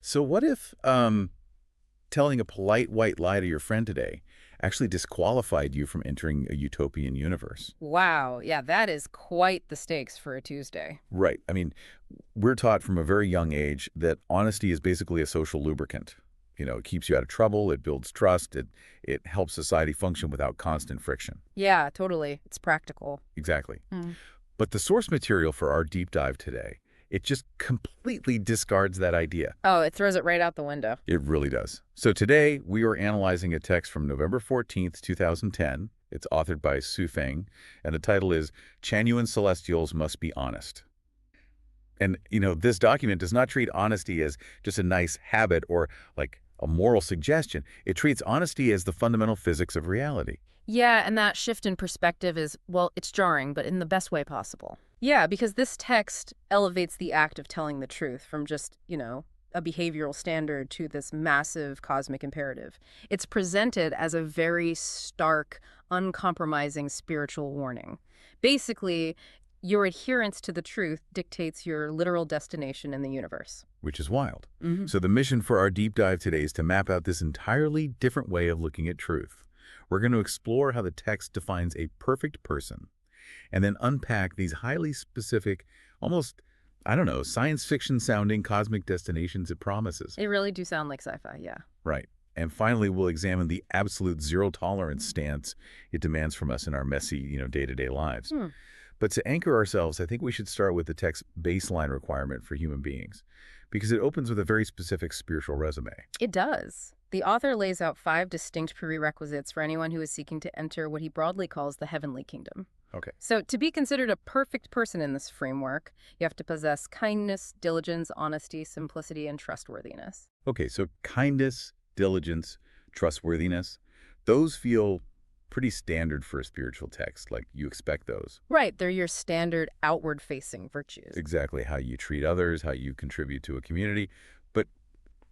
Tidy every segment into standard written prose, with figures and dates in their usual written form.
So what if telling a polite white lie to your friend today actually disqualified you from entering a utopian universe? Wow, yeah, that is quite the stakes for a Tuesday. Right. I mean, we're taught from a very young age that honesty is basically a social lubricant. It keeps you out of trouble, it builds trust, it helps society function without constant friction. Yeah, totally. It's practical. Exactly. Hmm. But the source material for our deep dive today, it just completely discards that idea. Oh, it throws it right out the window. It really does. So today, we are analyzing a text from November 14th, 2010. It's authored by Su Feng, and the title is Chanyuan Celestials Must Be Honest. And, this document does not treat honesty as just a nice habit or like a moral suggestion. It treats honesty as the fundamental physics of reality. Yeah, and that shift in perspective is, well, it's jarring, but in the best way possible. Yeah, because this text elevates the act of telling the truth from just, a behavioral standard to this massive cosmic imperative. It's presented as a very stark, uncompromising spiritual warning. Basically, your adherence to the truth dictates your literal destination in the universe. Which is wild. Hmm. So the mission for our deep dive today is to map out this entirely different way of looking at truth. We're going to explore how the text defines a perfect person, and then unpack these highly specific, almost, I don't know, science fiction sounding cosmic destinations it promises. They really do sound like sci-fi, yeah. Right. And finally, we'll examine the absolute zero tolerance stance it demands from us in our messy, day-to-day lives. Hmm. But to anchor ourselves, I think we should start with the text's baseline requirement for human beings, because it opens with a very specific spiritual resume. It does. The author lays out 5 distinct prerequisites for anyone who is seeking to enter what he broadly calls the heavenly kingdom. Okay. So, to be considered a perfect person in this framework, you have to possess kindness, diligence, honesty, simplicity, and trustworthiness. Okay, so kindness, diligence, trustworthiness, those feel pretty standard for a spiritual text, like you expect those. Right, they're your standard outward-facing virtues. Exactly how you treat others, how you contribute to a community. But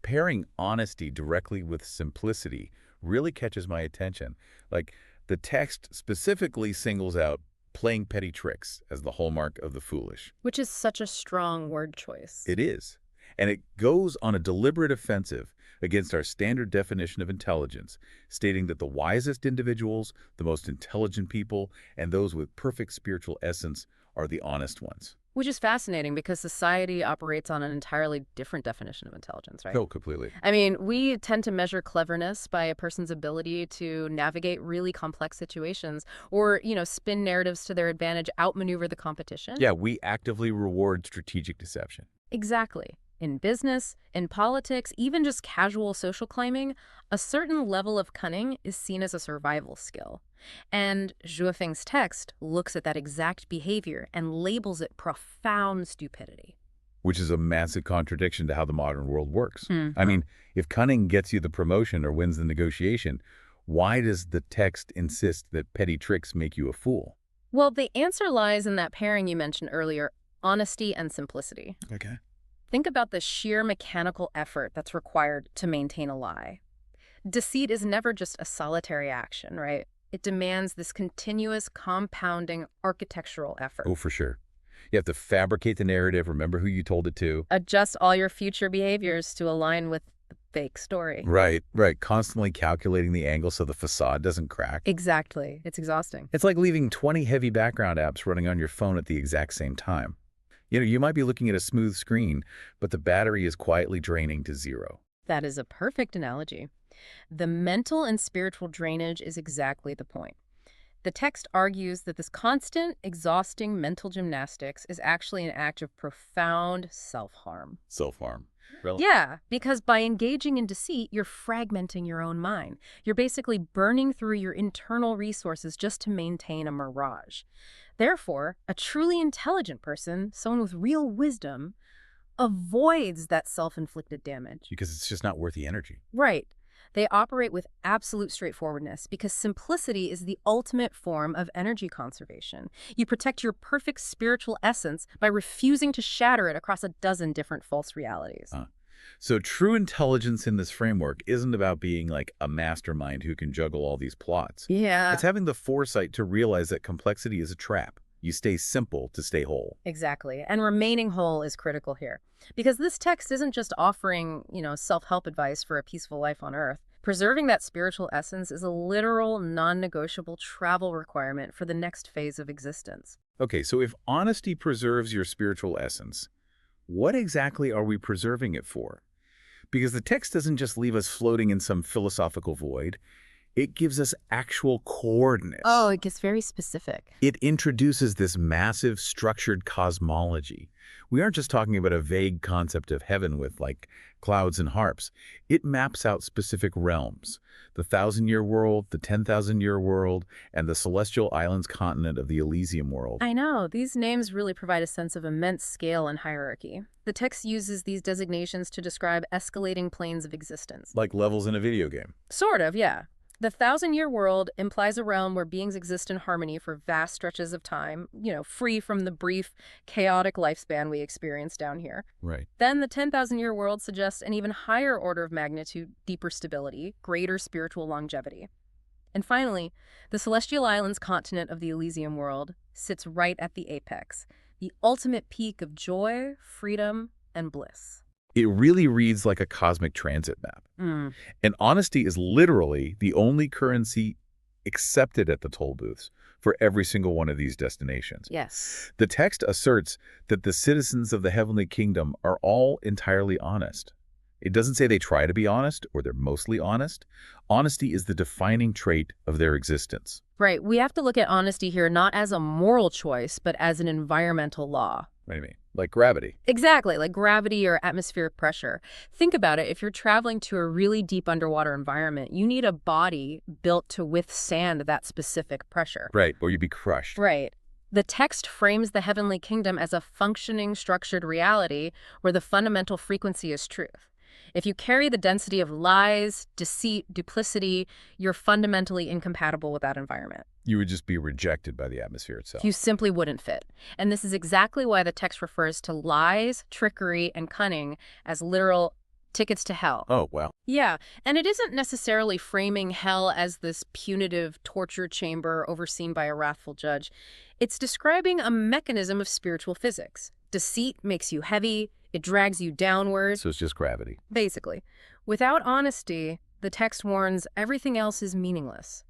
pairing honesty directly with simplicity really catches my attention. Like, the text specifically singles out playing petty tricks as the hallmark of the foolish. Which is such a strong word choice. It is. And it goes on a deliberate offensive against our standard definition of intelligence, stating that the wisest individuals, the most intelligent people, and those with perfect spiritual essence are the honest ones. Which is fascinating because society operates on an entirely different definition of intelligence, right? Oh, completely. I mean, we tend to measure cleverness by a person's ability to navigate really complex situations or, spin narratives to their advantage, outmaneuver the competition. Yeah, we actively reward strategic deception. Exactly. In business, in politics, even just casual social climbing, a certain level of cunning is seen as a survival skill. And Zhu Feng's text looks at that exact behavior and labels it profound stupidity. Which is a massive contradiction to how the modern world works. Hmm. I mean, if cunning gets you the promotion or wins the negotiation, why does the text insist that petty tricks make you a fool? Well, the answer lies in that pairing you mentioned earlier, honesty and simplicity. Okay. Think about the sheer mechanical effort that's required to maintain a lie. Deceit is never just a solitary action, right? It demands this continuous, compounding architectural effort. Oh, for sure. You have to fabricate the narrative, remember who you told it to. Adjust all your future behaviors to align with the fake story. Right, right. Constantly calculating the angle so the facade doesn't crack. Exactly. It's exhausting. It's like leaving 20 heavy background apps running on your phone at the exact same time. You might be looking at a smooth screen, but the battery is quietly draining to zero. That is a perfect analogy. The mental and spiritual drainage is exactly the point. The text argues that this constant, exhausting mental gymnastics is actually an act of profound self-harm. Self-harm. Really? Yeah, because by engaging in deceit, you're fragmenting your own mind. You're basically burning through your internal resources just to maintain a mirage. Therefore, a truly intelligent person, someone with real wisdom, avoids that self-inflicted damage. Because it's just not worth the energy. Right. They operate with absolute straightforwardness because simplicity is the ultimate form of energy conservation. You protect your perfect spiritual essence by refusing to shatter it across a dozen different false realities. So true intelligence in this framework isn't about being like a mastermind who can juggle all these plots. Yeah. It's having the foresight to realize that complexity is a trap. You stay simple to stay whole. Exactly. And remaining whole is critical here. Because this text isn't just offering, self-help advice for a peaceful life on Earth. Preserving that spiritual essence is a literal, non-negotiable travel requirement for the next phase of existence. Okay, so if honesty preserves your spiritual essence, what exactly are we preserving it for? Because the text doesn't just leave us floating in some philosophical void. It gives us actual coordinates. Oh, it gets very specific. It introduces this massive, structured cosmology. We aren't just talking about a vague concept of heaven with, like, clouds and harps. It maps out specific realms. The 1,000-year world, the 10,000-year world, and the celestial islands continent of the Elysium world. I know. These names really provide a sense of immense scale and hierarchy. The text uses these designations to describe escalating planes of existence. Like levels in a video game. Sort of, yeah. The 1,000-year world implies a realm where beings exist in harmony for vast stretches of time, free from the brief, chaotic lifespan we experience down here. Right. Then the 10,000-year world suggests an even higher order of magnitude, deeper stability, greater spiritual longevity. And finally, the celestial islands continent of the Elysium world sits right at the apex, the ultimate peak of joy, freedom, and bliss. It really reads like a cosmic transit map. Mm. And honesty is literally the only currency accepted at the toll booths for every single one of these destinations. Yes. The text asserts that the citizens of the heavenly kingdom are all entirely honest. It doesn't say they try to be honest or they're mostly honest. Honesty is the defining trait of their existence. Right. We have to look at honesty here not as a moral choice, but as an environmental law. What do you mean? Like gravity. Exactly, like gravity or atmospheric pressure. Think about it. If you're traveling to a really deep underwater environment, you need a body built to withstand that specific pressure. Right, or you'd be crushed. Right. The text frames the heavenly kingdom as a functioning, structured reality where the fundamental frequency is truth. If you carry the density of lies, deceit, duplicity, you're fundamentally incompatible with that environment. You would just be rejected by the atmosphere itself. You simply wouldn't fit. And this is exactly why the text refers to lies, trickery, and cunning as literal tickets to hell. Oh, wow. Yeah, and it isn't necessarily framing hell as this punitive torture chamber overseen by a wrathful judge. It's describing a mechanism of spiritual physics. Deceit makes you heavy. It drags you downward. So it's just gravity. Basically. Without honesty, the text warns everything else is meaningless.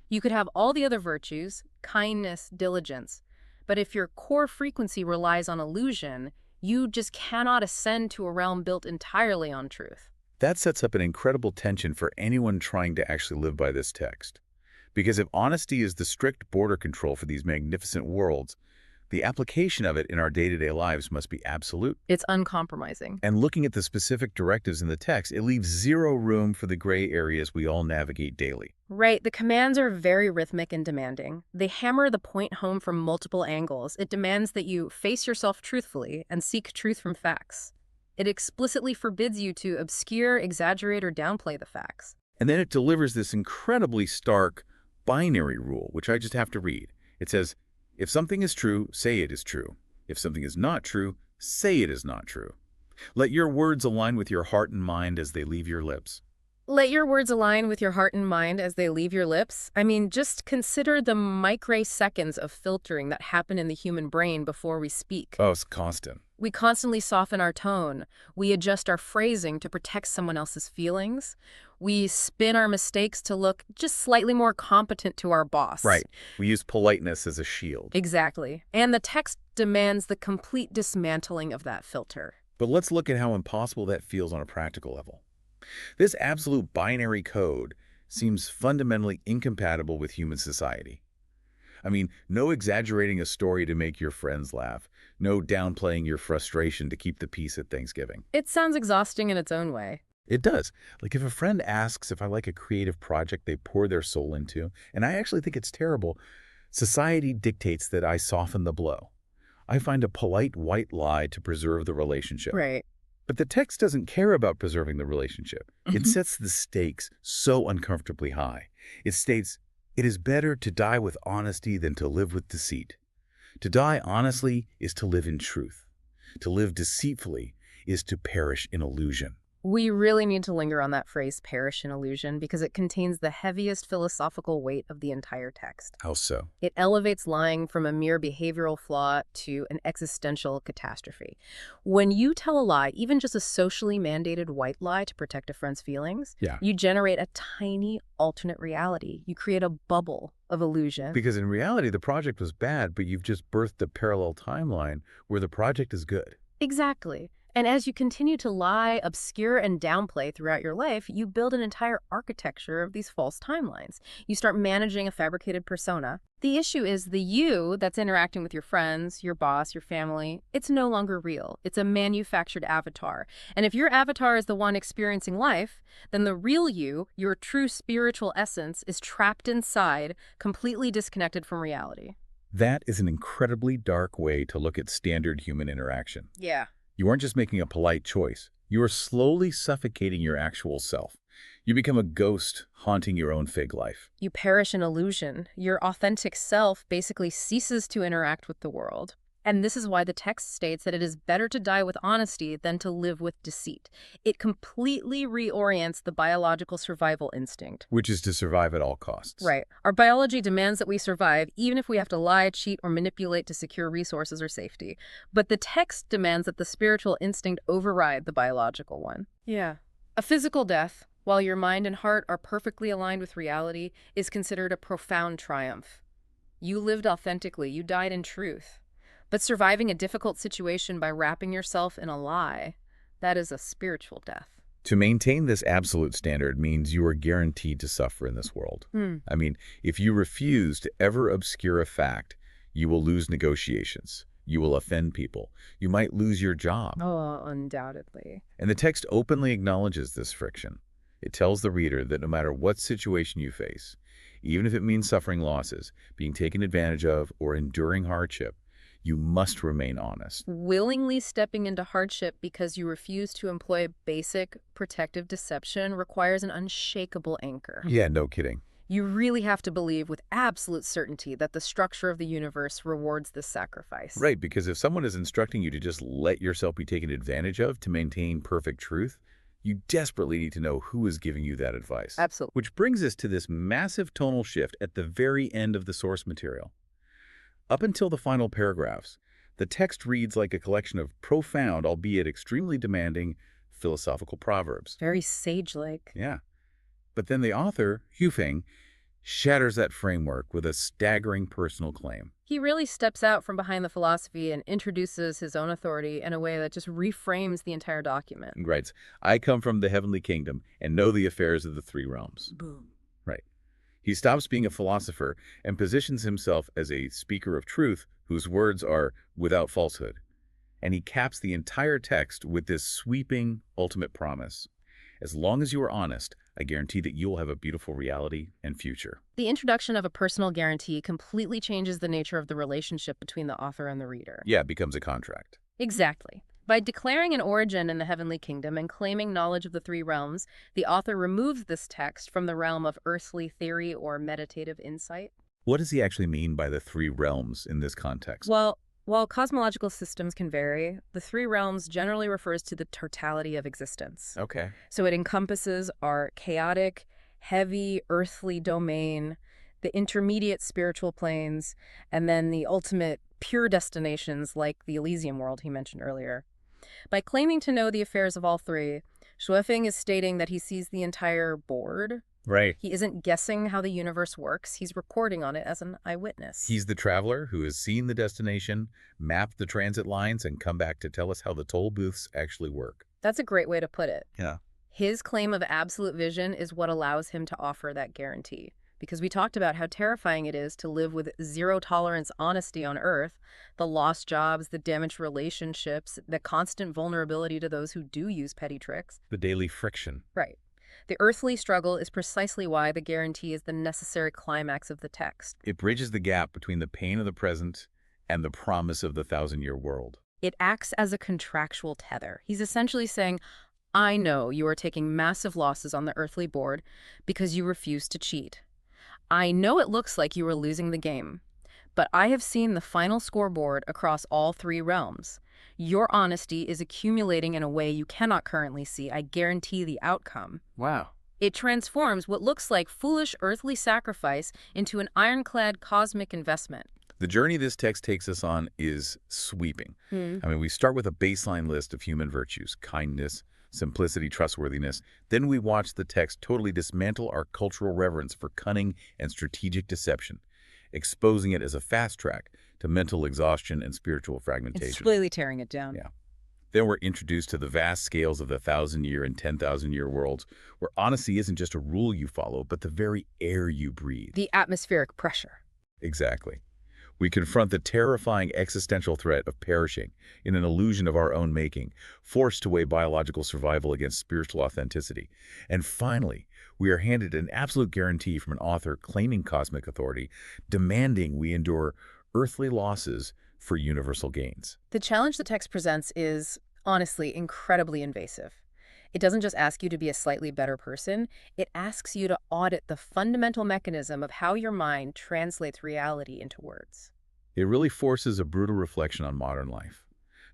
You could have all the other virtues, kindness, diligence, but if your core frequency relies on illusion, you just cannot ascend to a realm built entirely on truth. That sets up an incredible tension for anyone trying to actually live by this text. Because if honesty is the strict border control for these magnificent worlds, the application of it in our day-to-day lives must be absolute. It's uncompromising. And looking at the specific directives in the text, it leaves zero room for the gray areas we all navigate daily. Right. The commands are very rhythmic and demanding. They hammer the point home from multiple angles. It demands that you face yourself truthfully and seek truth from facts. It explicitly forbids you to obscure, exaggerate, or downplay the facts. And then it delivers this incredibly stark binary rule, which I just have to read. It says, if something is true, say it is true. If something is not true, say it is not true. Let your words align with your heart and mind as they leave your lips. Let your words align with your heart and mind as they leave your lips. I mean, just consider the microseconds of filtering that happen in the human brain before we speak. Oh, it's constant. We constantly soften our tone. We adjust our phrasing to protect someone else's feelings. We spin our mistakes to look just slightly more competent to our boss. Right. We use politeness as a shield. Exactly. And the text demands the complete dismantling of that filter. But let's look at how impossible that feels on a practical level. This absolute binary code seems fundamentally incompatible with human society. I mean, no exaggerating a story to make your friends laugh. No downplaying your frustration to keep the peace at Thanksgiving. It sounds exhausting in its own way. It does. Like if a friend asks if I like a creative project they pour their soul into, and I actually think it's terrible, society dictates that I soften the blow. I find a polite white lie to preserve the relationship. Right. But the text doesn't care about preserving the relationship. It sets the stakes so uncomfortably high. It states, it is better to die with honesty than to live with deceit. To die honestly is to live in truth. To live deceitfully is to perish in illusion. We really need to linger on that phrase, perish in illusion, because it contains the heaviest philosophical weight of the entire text. How so? It elevates lying from a mere behavioral flaw to an existential catastrophe. When you tell a lie, even just a socially mandated white lie to protect a friend's feelings, Yeah. you generate a tiny alternate reality. You create a bubble of illusion. Because in reality, the project was bad, but you've just birthed a parallel timeline where the project is good. Exactly. And as you continue to lie, obscure, and downplay throughout your life, you build an entire architecture of these false timelines. You start managing a fabricated persona. The issue is the you that's interacting with your friends, your boss, your family, it's no longer real. It's a manufactured avatar. And if your avatar is the one experiencing life, then the real you, your true spiritual essence, is trapped inside, completely disconnected from reality. That is an incredibly dark way to look at standard human interaction. Yeah. You aren't just making a polite choice. You are slowly suffocating your actual self. You become a ghost haunting your own fake life. You perish in illusion. Your authentic self basically ceases to interact with the world. And this is why the text states that it is better to die with honesty than to live with deceit. It completely reorients the biological survival instinct. Which is to survive at all costs. Right. Our biology demands that we survive, even if we have to lie, cheat, or manipulate to secure resources or safety. But the text demands that the spiritual instinct override the biological one. Yeah. A physical death, while your mind and heart are perfectly aligned with reality, is considered a profound triumph. You lived authentically. You died in truth. But surviving a difficult situation by wrapping yourself in a lie, that is a spiritual death. To maintain this absolute standard means you are guaranteed to suffer in this world. I mean, if you refuse to ever obscure a fact, you will lose negotiations. You will offend people. You might lose your job. Oh, undoubtedly. And the text openly acknowledges this friction. It tells the reader that no matter what situation you face, even if it means suffering losses, being taken advantage of, or enduring hardship, you must remain honest. Willingly stepping into hardship because you refuse to employ basic protective deception requires an unshakable anchor. Yeah, no kidding. You really have to believe with absolute certainty that the structure of the universe rewards this sacrifice. Right, because if someone is instructing you to just let yourself be taken advantage of to maintain perfect truth, you desperately need to know who is giving you that advice. Absolutely. Which brings us to this massive tonal shift at the very end of the source material. Up until the final paragraphs, the text reads like a collection of profound, albeit extremely demanding, philosophical proverbs. Very sage-like. Yeah. But then the author, Yufeng, shatters that framework with a staggering personal claim. He really steps out from behind the philosophy and introduces his own authority in a way that just reframes the entire document. He writes, "I come from the heavenly kingdom and know the affairs of the three realms." Boom. Right. He stops being a philosopher and positions himself as a speaker of truth whose words are without falsehood. And he caps the entire text with this sweeping, ultimate promise. As long as you are honest, I guarantee that you will have a beautiful reality and future. The introduction of a personal guarantee completely changes the nature of the relationship between the author and the reader. Yeah, it becomes a contract. Exactly. By declaring an origin in the heavenly kingdom and claiming knowledge of the three realms, the author removes this text from the realm of earthly theory or meditative insight. What does he actually mean by the three realms in this context? Well, while cosmological systems can vary, the three realms generally refers to the totality of existence. Okay. So it encompasses our chaotic, heavy, earthly domain, the intermediate spiritual planes, and then the ultimate pure destinations like the Elysium world he mentioned earlier. By claiming to know the affairs of all three, Shuefeng is stating that he sees the entire board. Right. He isn't guessing how the universe works. He's reporting on it as an eyewitness. He's the traveler who has seen the destination, mapped the transit lines, and come back to tell us how the toll booths actually work. That's a great way to put it. Yeah. His claim of absolute vision is what allows him to offer that guarantee. Because we talked about how terrifying it is to live with zero-tolerance honesty on Earth, the lost jobs, the damaged relationships, the constant vulnerability to those who do use petty tricks. The daily friction. Right. The earthly struggle is precisely why the guarantee is the necessary climax of the text. It bridges the gap between the pain of the present and the promise of the thousand-year world. It acts as a contractual tether. He's essentially saying, I know you are taking massive losses on the earthly board because you refuse to cheat. I know it looks like you are losing the game, but I have seen the final scoreboard across all three realms, Your honesty is accumulating in a way you cannot currently see. I guarantee the outcome. Wow. It transforms what looks like foolish earthly sacrifice into an ironclad cosmic investment. The journey this text takes us on is sweeping. Hmm. I mean, we start with a baseline list of human virtues: kindness, simplicity, trustworthiness. Then we watch the text totally dismantle our cultural reverence for cunning and strategic deception, exposing it as a fast track to mental exhaustion and spiritual It's fragmentation. really tearing it down. Yeah. Then we're introduced to the vast scales of the 1,000-year and 10,000-year worlds, where honesty isn't just a rule you follow, but the very air you breathe. The atmospheric pressure. Exactly. We confront the terrifying existential threat of perishing in an illusion of our own making, forced to weigh biological survival against spiritual authenticity. And finally, we are handed an absolute guarantee from an author claiming cosmic authority, demanding we endure earthly losses for universal gains. The challenge the text presents is, honestly, incredibly invasive. It doesn't just ask you to be a slightly better person, it asks you to audit the fundamental mechanism of how your mind translates reality into words. It really forces a brutal reflection on modern life.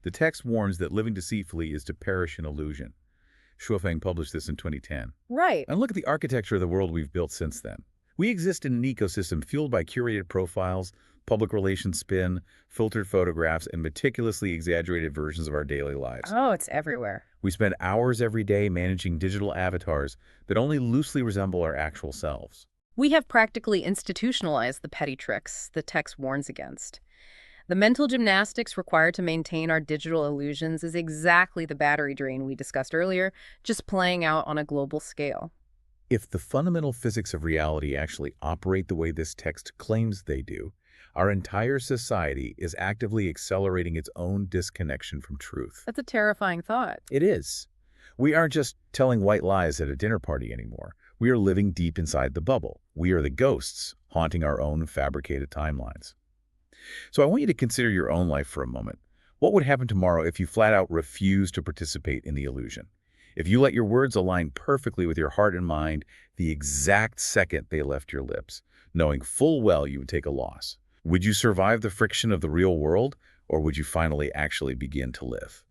The text warns that living deceitfully is to perish in illusion. Shuofeng published this in 2010. Right. And look at the architecture of the world we've built since then. We exist in an ecosystem fueled by curated profiles, public relations spin, filtered photographs, and meticulously exaggerated versions of our daily lives. Oh, it's everywhere. We spend hours every day managing digital avatars that only loosely resemble our actual selves. We have practically institutionalized the petty tricks the text warns against. The mental gymnastics required to maintain our digital illusions is exactly the battery drain we discussed earlier, just playing out on a global scale. If the fundamental physics of reality actually operate the way this text claims they do, our entire society is actively accelerating its own disconnection from truth. That's a terrifying thought. It is. We aren't just telling white lies at a dinner party anymore. We are living deep inside the bubble. We are the ghosts haunting our own fabricated timelines. So I want you to consider your own life for a moment. What would happen tomorrow if you flat out refused to participate in the illusion? If you let your words align perfectly with your heart and mind the exact second they left your lips, knowing full well you would take a loss? Would you survive the friction of the real world, or would you finally actually begin to live?